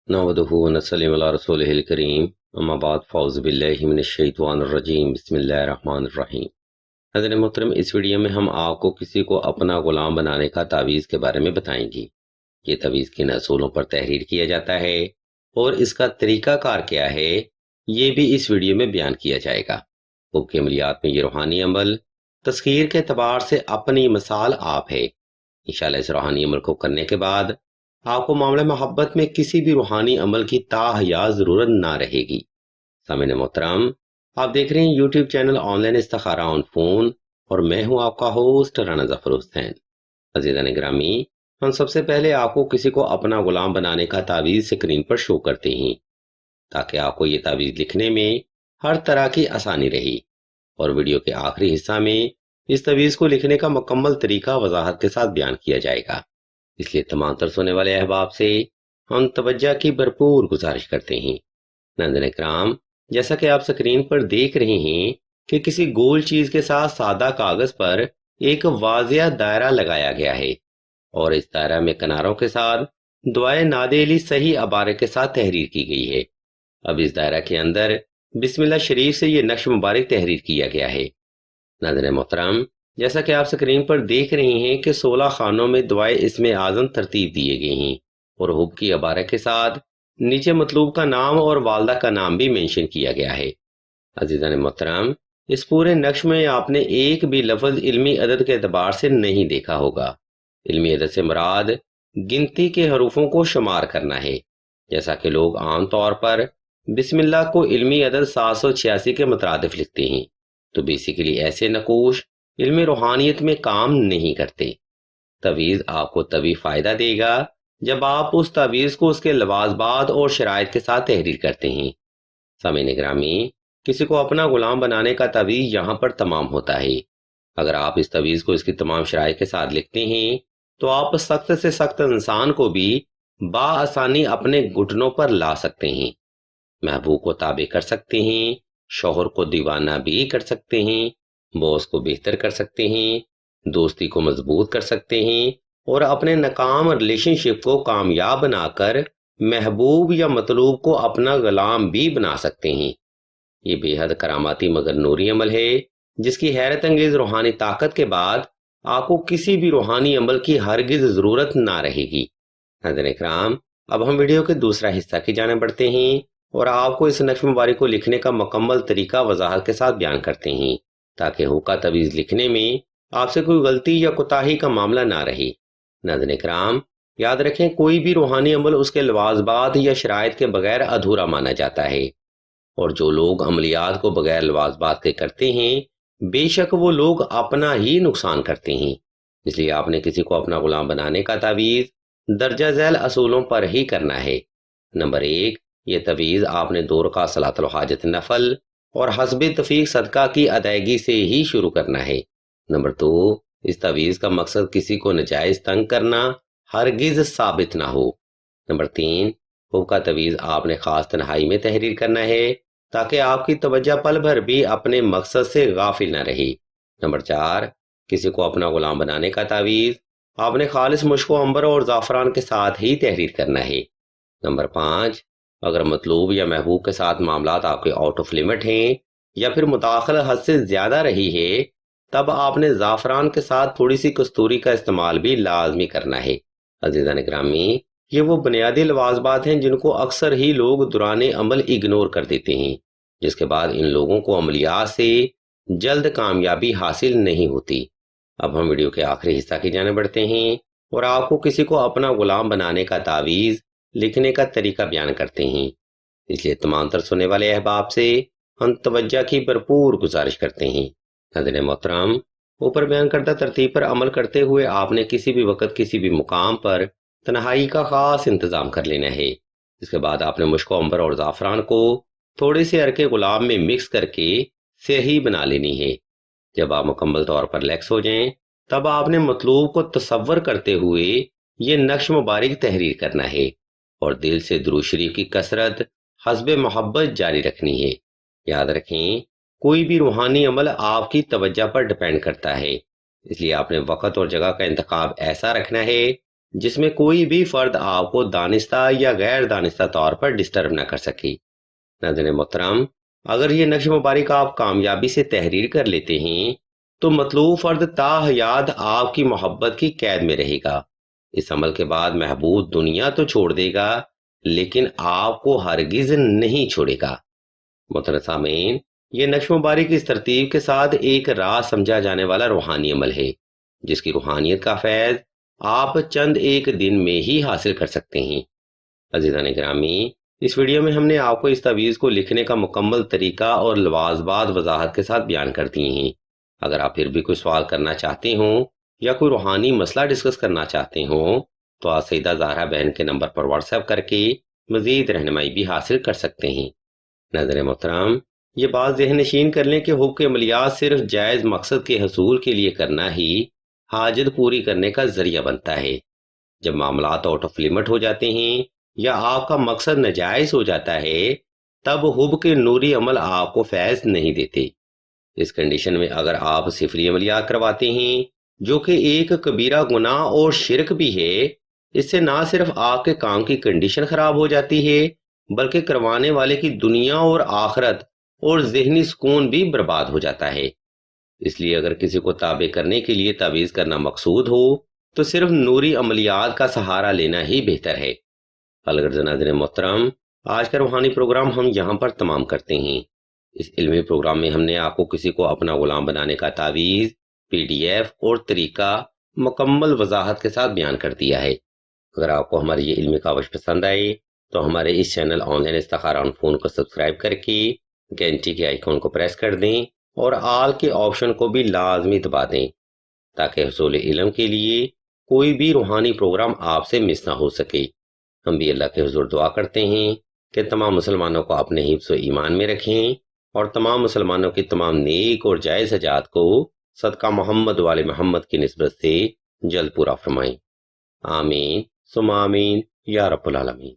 نحمدہ ونصلی علی رسولہ الکریم اما بعد فاعوذ باللہ من الشیطان الرجیم بسم اللہ الرحمن الرحیم۔ حضرت محترم، اس ویڈیو میں ہم آپ کو کسی کو اپنا غلام بنانے کا تعویذ کے بارے میں بتائیں گی۔ یہ تعویذ کن اصولوں پر تحریر کیا جاتا ہے اور اس کا طریقہ کار کیا ہے، یہ بھی اس ویڈیو میں بیان کیا جائے گا۔ حب کے عملیات میں یہ روحانی عمل تسخیر کے اعتبار سے اپنی مثال آپ ہے۔ انشاءاللہ اس روحانی عمل کو کرنے کے بعد آپ کو معاملہ محبت میں کسی بھی روحانی عمل کی تاحیات ضرورت نہ رہے گی۔ سامعین محترم، آپ دیکھ رہے ہیں یوٹیوب چینل آن لائن استخارہ آن فون اور میں ہوں آپ کا ہوسٹ رانا ظفر حسین۔ عزیزان گرامی، ہم سب سے پہلے آپ کو کسی کو اپنا غلام بنانے کا تعویذ اسکرین پر شو کرتے ہیں تاکہ آپ کو یہ تعویذ لکھنے میں ہر طرح کی آسانی رہی، اور ویڈیو کے آخری حصہ میں اس تعویذ کو لکھنے کا مکمل طریقہ وضاحت کے ساتھ بیان کیا جائے گا۔ اس لیے تمام تر سننے والے احباب سے ہم توجہ کی بھرپور گزارش کرتے ہیں۔ ناظرین کرام، جیسا کہ آپ سکرین پر دیکھ رہے ہیں کہ کسی گول چیز کے ساتھ سادہ کاغذ پر ایک واضح دائرہ لگایا گیا ہے، اور اس دائرہ میں کناروں کے ساتھ دعائے نادے علی صحیح عبارے کے ساتھ تحریر کی گئی ہے۔ اب اس دائرہ کے اندر بسم اللہ شریف سے یہ نقش مبارک تحریر کیا گیا ہے۔ ناظرین محترم، جیسا کہ آپ سکرین پر دیکھ رہے ہیں کہ 16 خانوں میں دعائے اسم اعظم ترتیب دیے گئے ہیں، اور حب کی عبارہ کے ساتھ نیچے مطلوب کا نام اور والدہ کا نام بھی مینشن کیا گیا ہے۔ عزیزان محترم، اس پورے نقش میں آپ نے ایک بھی لفظ علمی عدد کے اعتبار سے نہیں دیکھا ہوگا۔ علمی عدد سے مراد گنتی کے حروفوں کو شمار کرنا ہے، جیسا کہ لوگ عام طور پر بسم اللہ کو علمی عدد 786 کے مترادف لکھتے ہیں، تو بیسیکلی ایسے نقوش علم روحانیت میں کام نہیں کرتے۔ تعویذ آپ کو تبھی فائدہ دے گا جب آپ اس تعویذ کو اس کے لوازمات اور شرائط کے ساتھ تحریر کرتے ہیں۔ سامعین گرامی، کسی کو اپنا غلام بنانے کا تعویذ یہاں پر تمام ہوتا ہے۔ اگر آپ اس تعویذ کو اس کی تمام شرائط کے ساتھ لکھتے ہیں تو آپ سخت سے سخت انسان کو بھی بآسانی اپنے گھٹنوں پر لا سکتے ہیں، محبوب کو تابع کر سکتے ہیں، شوہر کو دیوانہ بھی کر سکتے ہیں، باس کو بہتر کر سکتے ہیں، دوستی کو مضبوط کر سکتے ہیں، اور اپنے ناکام ریلیشن شپ کو کامیاب بنا کر محبوب یا مطلوب کو اپنا غلام بھی بنا سکتے ہیں۔ یہ بے حد کراماتی مگر نوری عمل ہے، جس کی حیرت انگیز روحانی طاقت کے بعد آپ کو کسی بھی روحانی عمل کی ہرگز ضرورت نہ رہے گی۔ حضرت اکرام، اب ہم ویڈیو کے دوسرا حصہ کی جانب بڑھتے ہیں اور آپ کو اس نقش مبارک کو لکھنے کا مکمل طریقہ وضاحت کے ساتھ بیان کرتے ہیں تاکہ حقہ تعویذ لکھنے میں آپ سے کوئی غلطی یا کوتاہی کا معاملہ نہ رہے۔ ناظرین کرام، یاد رکھیں کوئی بھی روحانی عمل اس کے لوازمات یا شرائط کے بغیر ادھورا مانا جاتا ہے، اور جو لوگ عملیات کو بغیر لوازمات کے کرتے ہیں بے شک وہ لوگ اپنا ہی نقصان کرتے ہیں۔ اس لیے آپ نے کسی کو اپنا غلام بنانے کا تعویذ درجہ ذیل اصولوں پر ہی کرنا ہے۔ نمبر 1، یہ تعویذ آپ نے 2 رکعت صلاۃ الحاجت نفل اور حسب تفیق صدقہ کی ادائیگی سے ہی شروع کرنا ہے۔ نمبر 2، اس تعویذ کا مقصد کسی کو ناجائز تنگ کرنا ہرگز ثابت نہ ہو۔ نمبر 3، حب کا تعویذ آپ نے خاص تنہائی میں تحریر کرنا ہے تاکہ آپ کی توجہ پل بھر بھی اپنے مقصد سے غافل نہ رہے۔ نمبر 4، کسی کو اپنا غلام بنانے کا تعویذ آپ نے خالص مشک و عنبر اور زعفران کے ساتھ ہی تحریر کرنا ہے۔ نمبر 5، اگر مطلوب یا محبوب کے ساتھ معاملات آپ کے آؤٹ آف لمٹ ہیں یا پھر مداخلت حد سے زیادہ رہی ہے، تب آپ نے زعفران کے ساتھ تھوڑی سی کستوری کا استعمال بھی لازمی کرنا ہے۔ عزیزان گرامی، یہ وہ بنیادی لوازمات ہیں جن کو اکثر ہی لوگ دوران عمل اگنور کر دیتے ہیں، جس کے بعد ان لوگوں کو عملیات سے جلد کامیابی حاصل نہیں ہوتی۔ اب ہم ویڈیو کے آخری حصہ کی جانب بڑھتے ہیں اور آپ کو کسی کو اپنا غلام بنانے کا تعویذ لکھنے کا طریقہ بیان کرتے ہیں۔ اس لیے تمام تر سننے والے احباب سے ہم توجہ کی بھرپور گزارش کرتے ہیں۔ حضرت محترم، اوپر بیان کردہ ترتیب پر عمل کرتے ہوئے آپ نے کسی بھی وقت کسی بھی مقام پر تنہائی کا خاص انتظام کر لینا ہے۔ اس کے بعد آپ نے مشک و عنبر اور زعفران کو تھوڑے سے عرق غلام میں مکس کر کے سیاہی بنا لینی ہے۔ جب آپ مکمل طور پر ریلیکس ہو جائیں تب آپ نے مطلوب کو تصور کرتے ہوئے یہ نقش مبارک تحریر کرنا ہے اور دل سے درود شریف کی کثرت حسب محبت جاری رکھنی ہے۔ یاد رکھیں کوئی بھی روحانی عمل آپ کی توجہ پر ڈیپینڈ کرتا ہے، اس لیے آپ نے وقت اور جگہ کا انتخاب ایسا رکھنا ہے جس میں کوئی بھی فرد آپ کو دانستہ یا غیر دانستہ طور پر ڈسٹرب نہ کر سکے۔ ناظرین محترم، اگر یہ نقش مبارک آپ کامیابی سے تحریر کر لیتے ہیں تو مطلوب فرد تا حیات آپ کی محبت کی قید میں رہے گا۔ اس عمل کے بعد محبوب دنیا تو چھوڑ دے گا لیکن آپ کو ہرگز نہیں چھوڑے گا۔ محترم سامعین، یہ نقش مبارک اس ترتیب کے ساتھ ایک راز سمجھا جانے والا روحانی عمل ہے جس کی روحانیت کا فیض آپ چند ایک دن میں ہی حاصل کر سکتے ہیں۔ عزیزان گرامی، اس ویڈیو میں ہم نے آپ کو اس تعویذ کو لکھنے کا مکمل طریقہ اور لوازمات وضاحت کے ساتھ بیان کر دیے ہیں۔ اگر آپ پھر بھی کوئی سوال کرنا چاہتے ہوں یا کوئی روحانی مسئلہ ڈسکس کرنا چاہتے ہوں تو آپ سیدہ زہرا بہن کے نمبر پر واٹس ایپ کر کے مزید رہنمائی بھی حاصل کر سکتے ہیں۔ ناظرین محترم، یہ بات ذہن نشین کر لیں کہ حب کے عملیات صرف جائز مقصد کے حصول کے لیے کرنا ہی حاجت پوری کرنے کا ذریعہ بنتا ہے۔ جب معاملات آؤٹ آف لمٹ ہو جاتے ہیں یا آپ کا مقصد ناجائز ہو جاتا ہے تب حب کے نوری عمل آپ کو فیض نہیں دیتے۔ اس کنڈیشن میں اگر آپ صفری عملیات کرواتے ہیں جو کہ ایک کبیرہ گناہ اور شرک بھی ہے، اس سے نہ صرف آپ کے کام کی کنڈیشن خراب ہو جاتی ہے بلکہ کروانے والے کی دنیا اور آخرت اور ذہنی سکون بھی برباد ہو جاتا ہے۔ اس لیے اگر کسی کو تابع کرنے کے لیے تعویذ کرنا مقصود ہو تو صرف نوری عملیات کا سہارا لینا ہی بہتر ہے۔ الغرض ناظرین محترم، آج کا روحانی پروگرام ہم یہاں پر تمام کرتے ہیں۔ اس علمی پروگرام میں ہم نے آپ کو کسی کو اپنا غلام بنانے کا تعویذ، PDF اور طریقہ مکمل وضاحت کے ساتھ بیان کر دیا ہے۔ اگر آپ کو ہماری یہ علمی کاوش پسند آئے تو ہمارے اس چینل آن لائن استخارہ آن فون کو سبسکرائب کر کے گھنٹی کے آئیکن کو پریس کر دیں اور آل کے آپشن کو بھی لازمی دبا دیں تاکہ حصول علم کے لیے کوئی بھی روحانی پروگرام آپ سے مس نہ ہو سکے۔ ہم بھی اللہ کے حضور دعا کرتے ہیں کہ تمام مسلمانوں کو اپنے حفظ و ایمان میں رکھیں اور تمام مسلمانوں کی تمام نیک اور جائز حاجات کو صدقہ محمد وال محمد کی نسبت سے جلد پورا فرمائیں۔ آمین ثم آمین یا رب العالمین۔